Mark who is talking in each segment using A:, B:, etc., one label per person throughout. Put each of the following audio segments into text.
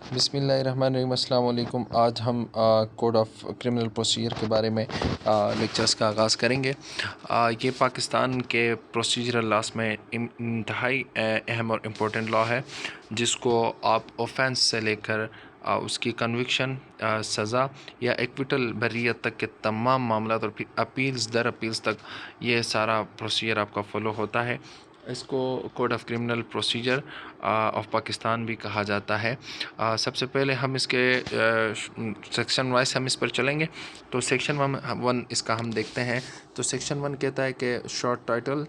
A: बिस्मिल्लाहिर्रहमानिर्रहीम। अस्सलाम वालेकुम। आज हम कोड ऑफ क्रिमिनल प्रोसीजर के बारे में लेक्चर्स का आगाज़ करेंगे। ये पाकिस्तान के प्रोसीजरल लॉस में इंतहाई अहम और इम्पोर्टेंट लॉ है, जिसको आप ऑफेंस से लेकर उसकी कन्विक्शन, सज़ा या एक्विटल बर्रियत तक के तमाम मामला और अपील्स दर अपील्स तक ये सारा प्रोसीजर आपका फ़ॉलो होता है। इसको code of criminal procedure of Pakistan भी कहा जाता है। सबसे पहले हम इसके सेक्शन वाइज हम इस पर चलेंगे। तो सेक्शन 1 इसका हम देखते हैं। तो सेक्शन 1 कहता है कि short title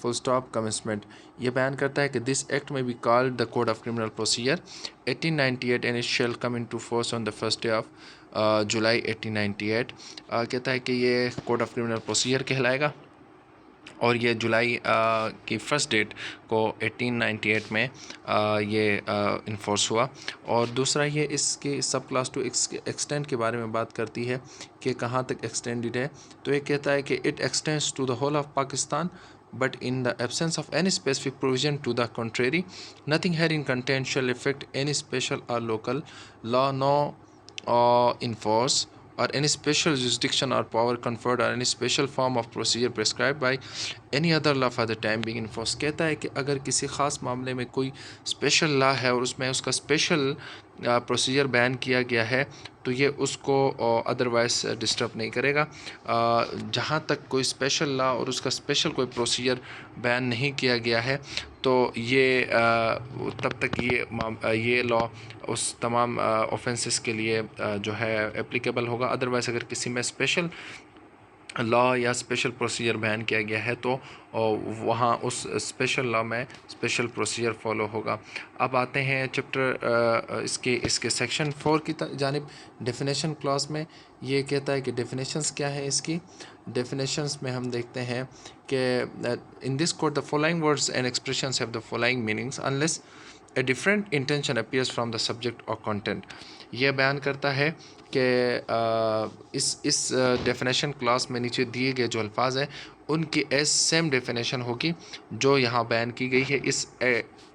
A: full stop commencement. ये बयान करता है कि this act may be called the code of criminal procedure 1898 and it shall come into force on the first day of July 1898। कहता है कि ये कोड ऑफ क्रिमिनल प्रोसीजर कहलाएगा और ये जुलाई की फ़र्स्ट डेट को 1898 में ये इन्फोर्स हुआ। और दूसरा ये इसकी सब क्लास टू एक्सटेंड के बारे में बात करती है कि कहाँ तक एक्सटेंडेड है। तो ये कहता है कि it extends to the whole of Pakistan but in the absence of any specific provision to the contrary, nothing herein contained shall affect any special or local law, no enforce or any special jurisdiction or power conferred or any special form of procedure prescribed by any other law for the time being enforced। कहता है कि अगर किसी ख़ास मामले में कोई special law है और उसमें उसका स्पेशल प्रोसीजर बैन किया गया है, तो ये उसको अदरवाइज़ डिस्टर्ब नहीं करेगा। जहाँ तक कोई स्पेशल लॉ और उसका स्पेशल कोई प्रोसीजर बैन नहीं किया गया है, तो ये तब तक ये लॉ उस तमाम ऑफेंसेस के लिए जो है एप्लीकेबल होगा। अदरवाइज़ अगर किसी में स्पेशल लॉ या स्पेशल प्रोसीजर बैन किया गया है, तो वहाँ उस स्पेशल लॉ में स्पेशल प्रोसीजर फॉलो होगा। अब आते हैं चैप्टर इसके सेक्शन 4 की जानिब। डेफिनेशन क्लॉज में ये कहता है कि डेफिनेशंस क्या है। इसकी डेफिनेशंस में हम देखते हैं कि in this code the following words and expressions have the following meanings unless a different intention appears from the subject और कंटेंट। यह बयान करता है कि इस डेफिनेशन क्लास में नीचे दिए गए जो अल्फाज हैं उनकी सेम डेफिनेशन होगी जो यहाँ बयान की गई है।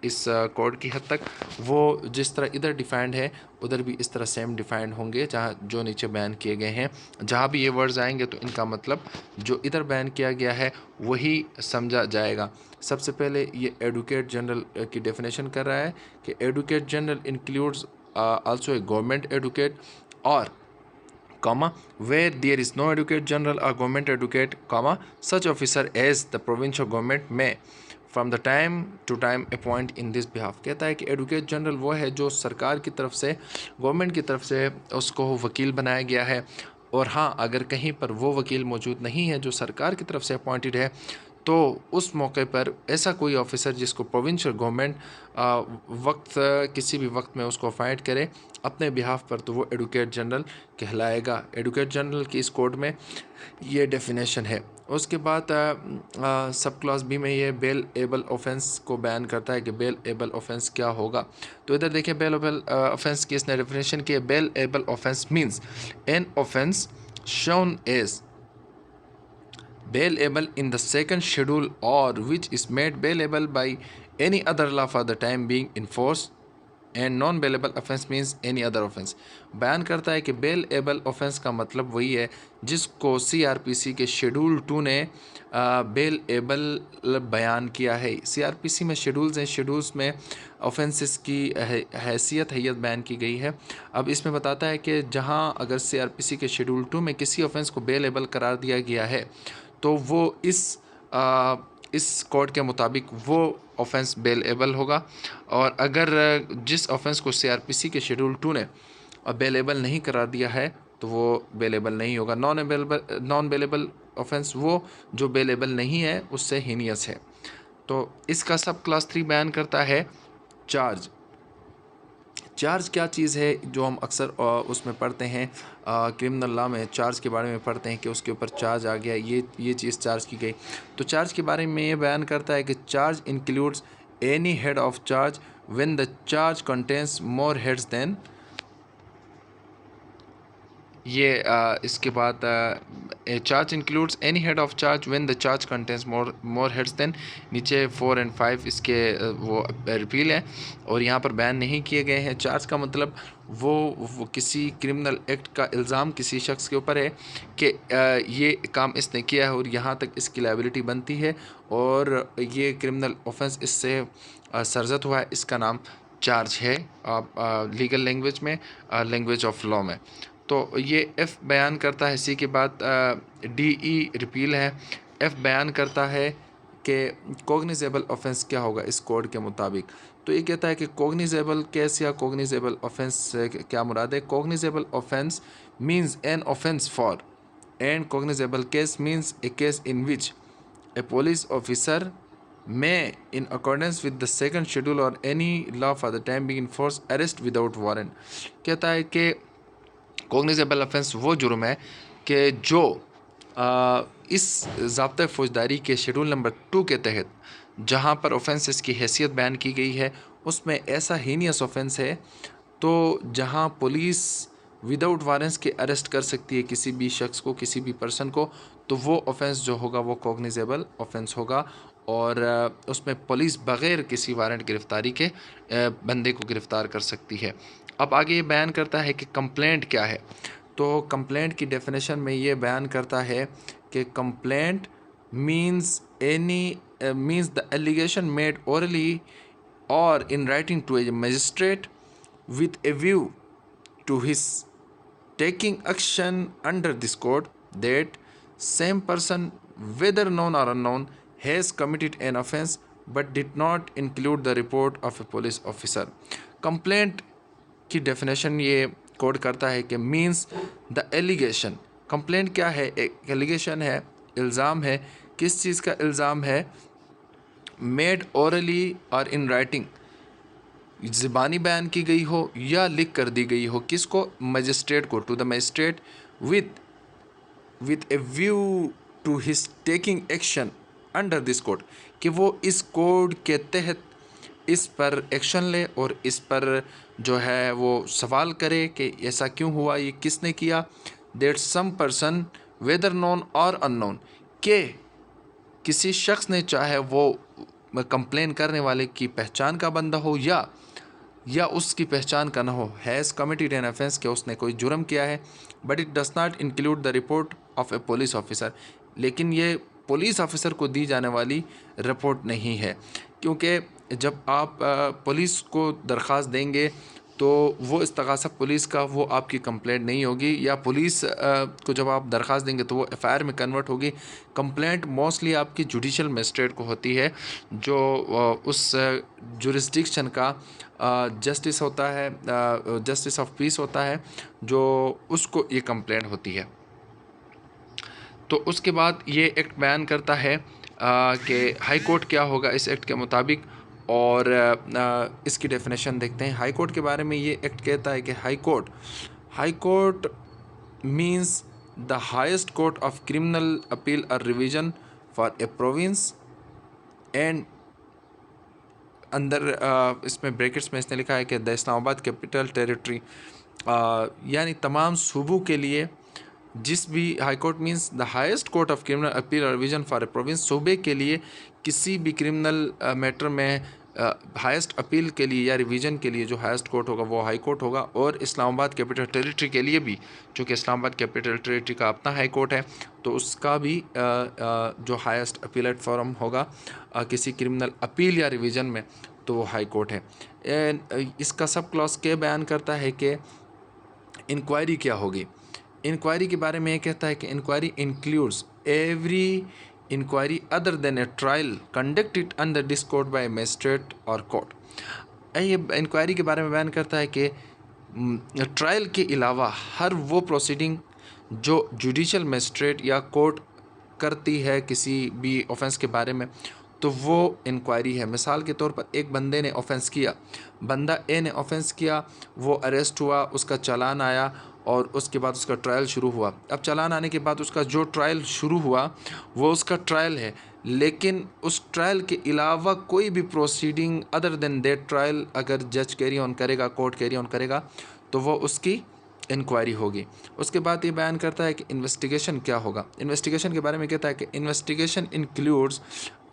A: इस कोड की हद तक वो जिस तरह इधर डिफाइंड है उधर भी इस तरह सेम डिफाइंड होंगे जहाँ जो नीचे बयान किए गए हैं। जहाँ भी ये वर्ड्स आएंगे तो इनका मतलब जो इधर बयान किया गया है वही समझा जाएगा। सबसे पहले ये एडवोकेट जनरल की डेफिनेशन कर रहा है कि advocate general includes also a government advocate or comma where there is no advocate general or government advocate comma such officer as the provincial government may from the time to time appoint in this behalf। कहता है कि advocate general वो है जो सरकार की तरफ से, गवर्नमेंट की तरफ से उसको वकील बनाया गया है। और हाँ, अगर कहीं पर वो वकील मौजूद नहीं है जो सरकार की तरफ से अपॉइंटेड है, तो उस मौके पर ऐसा कोई ऑफिसर जिसको प्रोविंशियल गवर्नमेंट किसी भी वक्त में उसको अपॉइंट करे अपने बिहाफ पर, तो वो एडवोकेट जनरल कहलाएगा। एडवोकेट जनरल की इस कोड में ये डेफिनेशन है। उसके बाद सब क्लॉज बी में ये बेल एबल ऑफेंस को बयान करता है कि बेल एबल ऑफेंस क्या होगा। तो इधर देखिए बेल एबल ऑफेंस की इसने डेफिनेशन की है। Bailable offence means an offence shown as bailable in the second schedule or which is made bailable by any other law for the time being in force and non bailable offence means any other offence. बयान करता है कि bell able offence का मतलब वही है जिसको CrPC के शेड्यूल 2 ने बेल एबल बयान किया है। सीआरपीसी में शेड्यूल्स हैं, शेड्यूल्स में ऑफेंसेस की हैसियत बयान की गई है। अब इसमें बताता है कि जहां अगर सीआरपीसी के शेड्यूल 2 में किसी ऑफेंस को बेल एबल करार दिया गया है, तो वो इस कोड के मुताबिक वो ऑफेंस बेल एबल होगा। और अगर जिस ऑफेंस को सीआरपीसी के शेड्यूल 2 ने बेल एबल नहीं करार दिया है, तो वो बेल एबल नहीं होगा। नॉन बेलेबल ऑफेंस वो जो बेल एबल नहीं है उससे हीनियस है। तो इसका सब क्लास 3 बयान करता है चार्ज। चार्ज क्या चीज़ है जो हम अक्सर उसमें पढ़ते हैं, क्रिमिनल लॉ में चार्ज के बारे में पढ़ते हैं कि उसके ऊपर चार्ज आ गया, ये चीज़ चार्ज की गई। तो चार्ज के बारे में ये बयान करता है कि charge includes any head of charge when the charge contains more heads than ये इसके बाद charge includes any head of charge when the charge contains more heads than, नीचे 4 और 5 इसके वो रिपील है और यहाँ पर बैन नहीं किए गए हैं। चार्ज का मतलब वो किसी क्रिमिनल एक्ट का इल्ज़ाम किसी शख्स के ऊपर है कि ये काम इसने किया है और यहाँ तक इसकी लायबिलिटी बनती है और ये क्रिमिनल ऑफेंस इससे सरजद हुआ है, इसका नाम चार्ज है लीगल लैंग्वेज में, लैंग्वेज ऑफ लॉ में। तो ये एफ़ बयान करता है, इसी के बाद डी ई रिपील है। एफ़ बयान करता है कि कोग्निजेबल ऑफेंस क्या होगा इस कोड के मुताबिक। तो ये कहता है कि कोग्निजेबल केस या कोग्निजेबल ऑफेंस से क्या मुराद है। Cognisable offence means an offence for, and cognisable case means A case in which A police officer may, in accordance with the second schedule or any law for the time being, enforce arrest without warrant। कहता है कि cognizable offence वो जुर्म है कि जो इस ज़ाब्ता फौजदारी के शेड्यूल नंबर 2 के तहत जहाँ पर ऑफेंसेस की हैसियत बयान की गई है उसमें ऐसा हीनियस ऑफेंस है तो जहाँ पुलिस विदाउट वारंट्स के अरेस्ट कर सकती है किसी भी शख्स को, किसी भी पर्सन को, तो वो ऑफेंस जो होगा वो कॉग्निजेबल ऑफेंस होगा और उसमें पुलिस बग़ैर किसी वारंट गिरफ़्तारी के बंदे को गिरफ़्तार कर सकती है। अब आगे ये बयान करता है कि कंप्लेंट क्या है। तो कंप्लेंट की डेफिनेशन में ये बयान करता है कि complaint means the allegation made orally or in writing to a magistrate with a view to his taking action under this code that same person, whether known or unknown, has committed an offence but did not include the report of a police officer। Complaint की definition ये code करता है कि means the allegation. Complaint क्या है? एक allegation है, इल्ज़ाम है। किस चीज़ का इल्ज़ाम है? Made orally or in writing, ज़बानी बयान की गई हो या लिख कर दी गई हो। किसको? मजिस्ट्रेट को, to the magistrate with a view to his taking action under this code, कि वो इस कोड के तहत इस पर एक्शन ले और इस पर जो है वो सवाल करे कि ऐसा क्यों हुआ, ये किसने किया। That some person whether known और अननोन, के किसी शख्स ने, चाहे वो कंप्लेन करने वाले की पहचान का बंदा हो या उसकी पहचान का न हो, हैज़ कमिटेड एन ऑफेंस, कि उसने कोई जुर्म किया है, but it does not include the report of a police officer, लेकिन ये पुलिस ऑफिसर को दी जाने वाली रिपोर्ट नहीं है। क्योंकि जब आप पुलिस को दरख्वास्त देंगे तो वो इस्तग़ासा पुलिस का वो आपकी कंप्लेंट नहीं होगी, या पुलिस को जब आप दरख्वास्त देंगे तो वो एफ़आईआर में कन्वर्ट होगी। कंप्लेंट मोस्टली आपकी जुडिशल मजिस्ट्रेट को होती है, जो उस जुरिस्डिक्शन का जस्टिस होता है, जस्टिस ऑफ पीस होता है, जो उसको ये कंप्लेंट होती है। तो उसके बाद ये एक्ट बयान करता है कि हाई कोर्ट क्या होगा इस एक्ट के मुताबिक, और इसकी डेफिनेशन देखते हैं। हाई कोर्ट के बारे में ये एक्ट कहता है कि high court means the highest court of criminal appeal or revision for a province, and अंदर इसमें ब्रैकेट्स में इसने लिखा है कि द इस्लामाबाद कैपिटल टेरिटरी, यानी तमाम सूबों के लिए जिस भी high court means the highest court of criminal appeal or revision for a province, सूबे के लिए किसी भी क्रिमिनल मैटर में हाईएस्ट अपील के लिए या रिवीजन के लिए जो हाईएस्ट कोर्ट होगा वो हाई कोर्ट होगा। और इस्लामाबाद कैपिटल टेरिटरी के लिए भी, चूँकि इस्लामाबाद कैपिटल टेरिटरी का अपना हाई कोर्ट है, तो उसका भी जो हाईएस्ट अपीलेट फोरम होगा किसी क्रिमिनल अपील या रिवीजन में, तो वो हाई कोर्ट है। इसका सब क्लॉज के बयान करता है कि इंक्वायरी क्या होगी। इंक्वायरी के बारे में ये कहता है कि inquiry includes every inquiry other than a trial conducted under this code by magistrate और कोर्ट। ये इंक्वायरी के बारे में बयान करता है कि ट्रायल के अलावा हर वो प्रोसीडिंग जो जुडिशल मजिस्ट्रेट या कोर्ट करती है किसी भी ऑफेंस के बारे में, तो वो इंक्वायरी है। मिसाल के तौर पर एक बंदे ने ऑफेंस किया, बंदा ए ने ऑफेंस किया, वो अरेस्ट हुआ, उसका चालान आया और उसके बाद उसका ट्रायल शुरू हुआ। अब चालान आने के बाद उसका जो ट्रायल शुरू हुआ वो उसका ट्रायल है, लेकिन उस ट्रायल के अलावा कोई भी proceeding other than that trial अगर जज कैरी ऑन करेगा, कोर्ट कैरी ऑन करेगा, तो वो उसकी इंक्वायरी होगी। उसके बाद ये बयान करता है कि इन्वेस्टिगेशन क्या होगा। इन्वेस्टिगेशन के बारे में कहता है कि investigation includes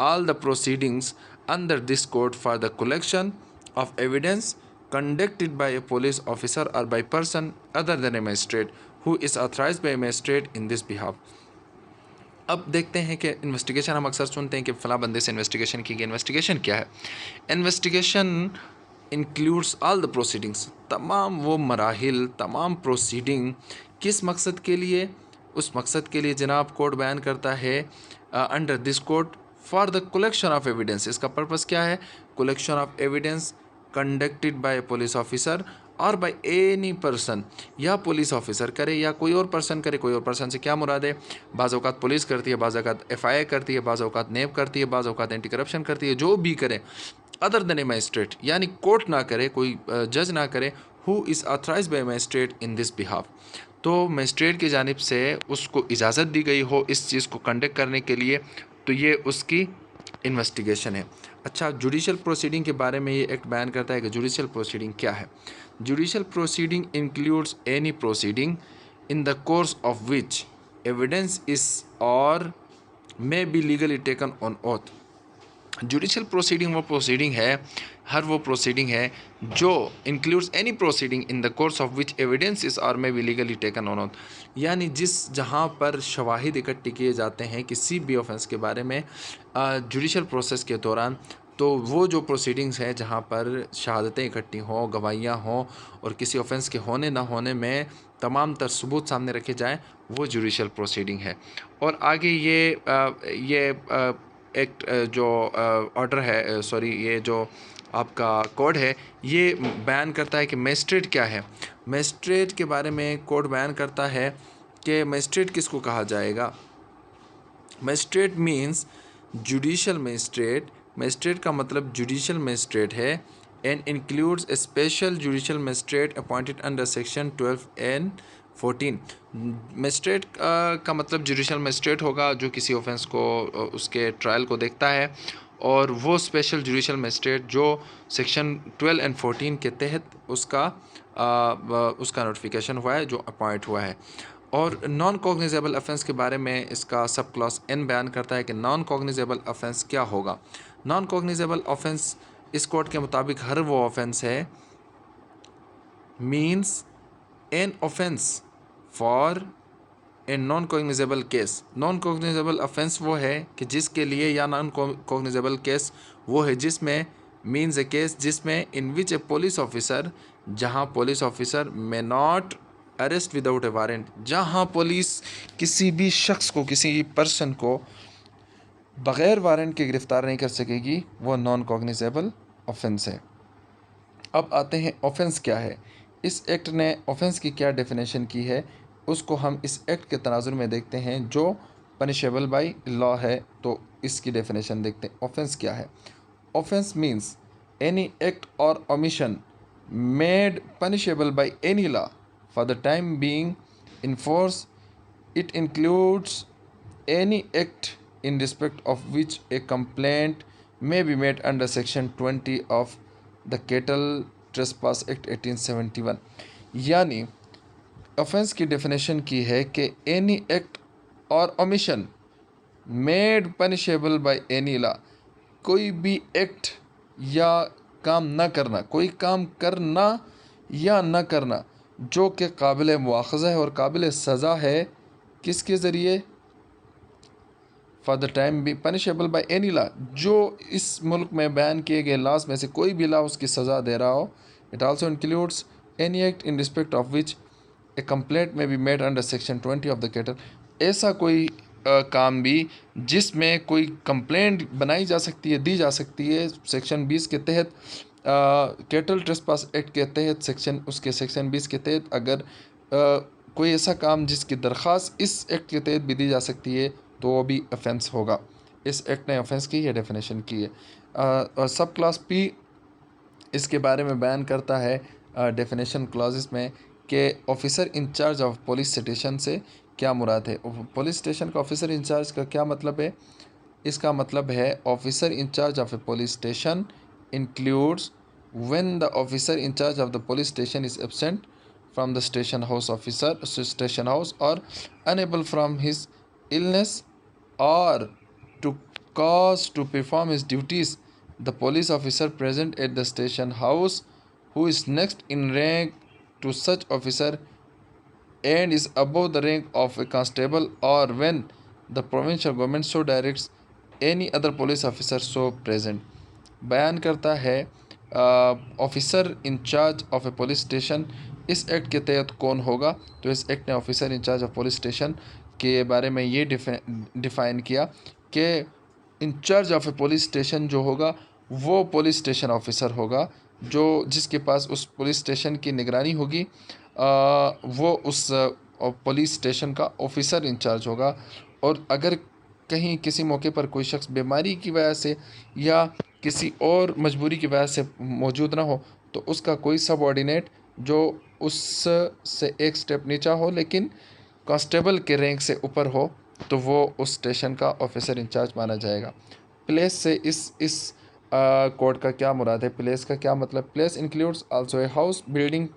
A: all the proceedings under this code for the collection of evidence conducted by a police officer or by person other than a magistrate who is authorized by a magistrate in this behalf। अब देखते हैं कि investigation, हम अक्सर सुनते हैं कि फ़लाँ बंदे से इन्वेस्टिगेशन की गई। इन्वेस्टिगेशन क्या है? Investigation includes all the proceedings, तमाम वो मराहिल, तमाम प्रोसीडिंग किस मकसद के लिए? उस मकसद के लिए जनाब कोड बयान करता है under this code for the collection of evidence. इसका पर्पस क्या है? Collection of evidence conducted by police officer और बाय एनी पर्सन, या पुलिस ऑफिसर करे या कोई और पर्सन करे। कोई और पर्सन से क्या मुराद है? बाज़ औक़ात पुलिस करती है, बाज़ औक़ात FIA करती है, बाज़ औक़ात नेब करती है, बाज़ औक़ात एंटी करप्शन करती है। जो भी करे अदर देन ए मैजिस्ट्रेट, यानी कोर्ट ना करे, कोई जज ना करे, who is authorized by magistrate in this behalf. तो मैजिस्ट्रेट की जानिब से उसको इजाज़त दी गई हो इस चीज़ को कंडक्ट करने के लिए, तो ये उसकी इन्वेस्टिगेशन है। अच्छा, जुडिशल प्रोसीडिंग के बारे में ये एक्ट बयान करता है कि जुडिशल प्रोसीडिंग क्या है। Judicial proceeding includes any proceeding in the course of which evidence is or may be legally taken on oath. Judicial proceeding वो प्रोसीडिंग है, हर वो प्रोसीडिंग है जो includes any proceeding in the course of which evidence is or may be legally taken on oath, यानी जहाँ पर शवाहिद इकट्ठे किए जाते हैं किसी भी ऑफेंस के बारे में जुडिशल प्रोसेस के दौरान, तो वो जो प्रोसीडिंग्स हैं जहाँ पर शहादतें इकट्ठी हों, गवाहियाँ हों और किसी ऑफेंस के होने ना होने में तमाम तर सबूत सामने रखे जाएँ, वो जुडिशल प्रोसीडिंग है। और आगे ये एक्ट जो ऑर्डर है, सॉरी, ये जो आपका कोड है, ये बयान करता है कि मजिस्ट्रेट क्या है। मजिस्ट्रेट के बारे में कोड बयान करता है कि मजिस्ट्रेट किसको कहा जाएगा। Magistrate means judicial magistrate. Magistrate का मतलब जुडिशल मजिस्ट्रेट है and includes A special judicial magistrate appointed under section 12 and 14। Magistrate का मतलब जुडिशल मजिस्ट्रेट होगा जो किसी ऑफेंस को उसके ट्रायल को देखता है, और वो स्पेशल जुडिशल मजिस्ट्रेट जो सेक्शन 12 एंड 14 के तहत उसका नोटिफिकेशन हुआ है, जो अपॉइंट हुआ है। और नॉन कॉग्निजेबल ऑफेंस के बारे में इसका सब क्लॉज N बयान करता है कि नॉन कॉग्निजेबल ऑफेंस क्या होगा। नॉन कॉग्निजेबल ऑफेंस इस कोड के मुताबिक हर वो ऑफेंस है means an offence for a non cognizable case. Non cognizable offence वो है कि जिसके लिए, या नॉन कॉग्निजेबल केस वो है जिसमें, मीन्स ए केस जिसमें इन विच ए पुलिस ऑफिसर, जहाँ police officer may not arrest without A warrant, जहाँ पुलिस किसी भी शख्स को, किसी पर्सन को बग़ैर वारंट के गिरफ़्तार नहीं कर सकेगी, वो नॉन कॉग्निजेबल ऑफेंस है। अब आते हैं ऑफेंस क्या है। इस एक्ट ने ऑफेंस की क्या डेफिनेशन की है, उसको हम इस एक्ट के तनाजुर में देखते हैं जो पनिशेबल बाय लॉ है। तो इसकी डेफिनेशन देखते हैं। ऑफेंस क्या है? ऑफेंस मीन्स एनी एक्ट और omission made punishable by any law for the time being in force. It includes any act in respect of which a complaint may be made under section 20 of the Cattle Trespass Act 1871। यानी offence की definition की है कि any act और omission made punishable by any law, कोई भी act या काम ना करना, कोई काम करना या ना करना जो कि काबिल मुआख़ज़ा है और काबिल सज़ा है, किसके ज़रिए? For the time be punishable by any law, जो इस मुल्क में बैन किए गए लॉज में से कोई भी लॉ उसकी सज़ा दे रहा हो। It also includes any act in respect of which a complaint may be made under section 20 of the cattle. ऐसा कोई काम भी जिसमें कोई कंप्लेंट बनाई जा सकती है, दी जा सकती है सेक्शन 20 के तहत, कैटल ट्रेसपास एक्ट के तहत, सेक्शन 20 के तहत अगर कोई ऐसा काम जिसकी दरख्वास्त इस एक्ट के तहत भी दी जा सकती है, तो वो भी ऑफेंस होगा। इस एक्ट ने ऑफेंस की यह डेफिनेशन की है। और सब क्लास P इसके बारे में बयान करता है डेफिनेशन क्लॉजेस में कि officer in charge of police station से क्या मुराद है। पुलिस स्टेशन का ऑफिसर इंचार्ज का क्या मतलब है? इसका मतलब है officer in charge of a police station includes when the officer in charge of the police station is absent from the station house or unable from his illness or to cause to perform his duties, the police officer present at the station house, who is next in rank to such officer and is above the rank of a constable, or when the provincial government so directs any other police officer so present. बयान करता है officer in charge of a police station इस act के तहत कौन होगा। तो इस एक्ट ने officer in charge of police station के बारे में ये डिफ़ाइन किया कि in charge of a police station जो होगा वो पुलिस स्टेशन ऑफिसर होगा, जो जिसके पास उस पुलिस स्टेशन की निगरानी होगी, वो उस पुलिस स्टेशन का ऑफिसर इंचार्ज होगा। और अगर कहीं किसी मौके पर कोई शख्स बीमारी की वजह से या किसी और मजबूरी की वजह से मौजूद ना हो, तो उसका कोई सबऑर्डिनेट जो उससे एक स्टेप नीचा हो लेकिन कांस्टेबल के रैंक से ऊपर हो, तो वो उस स्टेशन का ऑफिसर इंचार्ज माना जाएगा। प्लेस से इस कोड का क्या मुराद है? प्लेस का क्या मतलब? Place includes also a house, building,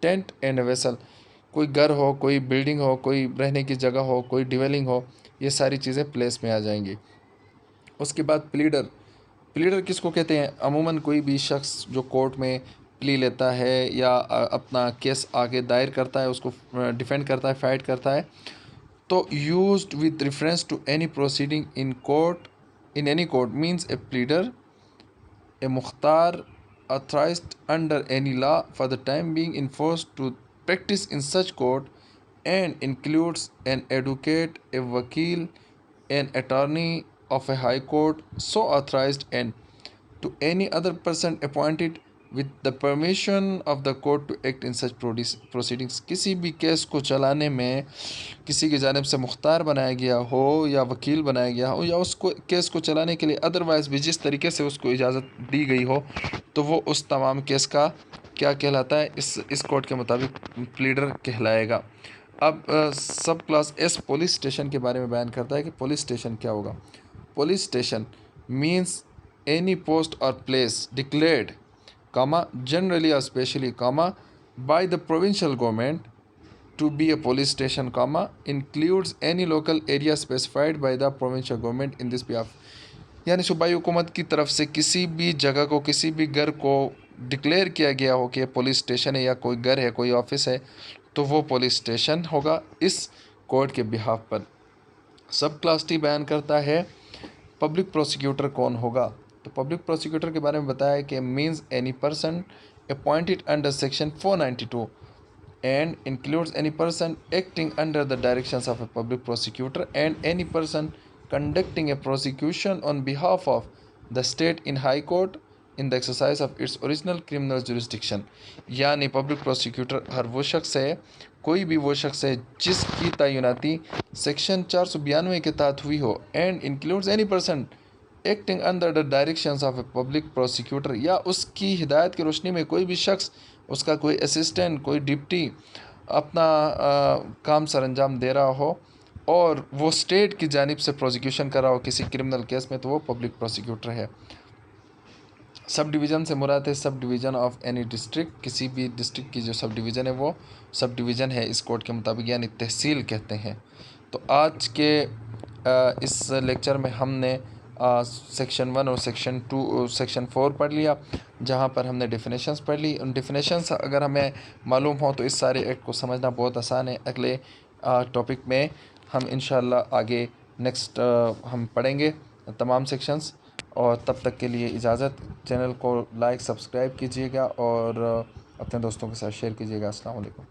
A: tent and vessel. कोई घर हो, कोई बिल्डिंग हो, कोई रहने की जगह हो, कोई डिवेलिंग हो, ये सारी चीज़ें प्लेस में आ जाएंगी। उसके बाद प्लीडर। प्लीडर किसको कहते हैं? अमूमन कोई भी शख्स जो कोर्ट में प्ली लेता है या अपना केस आगे दायर करता है, उसको डिफेंड करता है, फाइट करता है, तो used with reference to any proceeding in court in any court means a pleader a mukhtar authorized under any law for the time being enforced to practice in such court, and includes an advocate, a wakil, an attorney of a high court so authorized, and to any other person appointed with the permission of the court to act in such proceedings। किसी भी case को चलाने में किसी की जानिब से मुख्तार बनाया गया हो या वकील बनाया गया हो या उसको केस को चलाने के लिए अदरवाइज़ भी जिस तरीके से उसको इजाज़त दी गई हो, तो वो उस तमाम केस का क्या कहलाता है? इस कोड के मुताबिक प्लीडर कहलाएगा। अब सब क्लास एस पुलिस स्टेशन के बारे में बयान करता है कि पुलिस स्टेशन क्या होगा। Police station means any post or place declared, generally or specially, by the provincial government to be a police station, includes any local area specified by the provincial government in this behalf। यानी सूबाई हुकूमत की तरफ से किसी भी जगह को, किसी भी घर को डिक्लेयर किया गया हो कि पुलिस स्टेशन है या कोई घर है, कोई ऑफिस है, तो वो पुलिस स्टेशन होगा इस कोड के बिहाफ पर। सब क्लास टी बयान करता है पब्लिक प्रोसिक्यूटर कौन होगा। तो पब्लिक प्रोसिक्यूटर के बारे में बताया कि means any person appointed under section 492 and includes any person acting under the directions of a public prosecutor and any person conducting a prosecution on behalf of the state in high court in the exercise of its original criminal jurisdiction। यानी public prosecutor हर वो शख्स है, कोई भी वो शख्स है जिसकी तैनाती सेक्शन 492 के तहत हुई हो, and includes any person acting under the directions of a public prosecutor, या उसकी हिदायत की रोशनी में कोई भी शख्स, उसका कोई असिस्टेंट, कोई डिप्टी अपना काम सर अंजाम दे रहा हो और वो स्टेट की जानिब से प्रोसिक्यूशन कर रहा हो किसी क्रिमिनल केस में, तो वो पब्लिक प्रोसिक्यूटर है। सब डिवीज़न से मुराद है sub division of any district, किसी भी डिस्ट्रिक्ट की जो सब डिवीज़न है वो सब डिवीज़न है इस कोड के मुताबिक, यानी तहसील कहते हैं। तो आज के इस लेक्चर में हमने सेक्शन 1 और सेक्शन 4 पढ़ लिया, जहाँ पर हमने डेफिनेशंस पढ़ ली। उन डेफिनेशंस अगर हमें मालूम हो तो इस सारे एक्ट को समझना बहुत आसान है। अगले टॉपिक में हम इंशाल्लाह आगे नेक्स्ट हम पढ़ेंगे तमाम सेक्शंस, और तब तक के लिए इजाज़त। चैनल को लाइक सब्सक्राइब कीजिएगा और अपने दोस्तों के साथ शेयर कीजिएगा। अस्सलाम वालेकुम।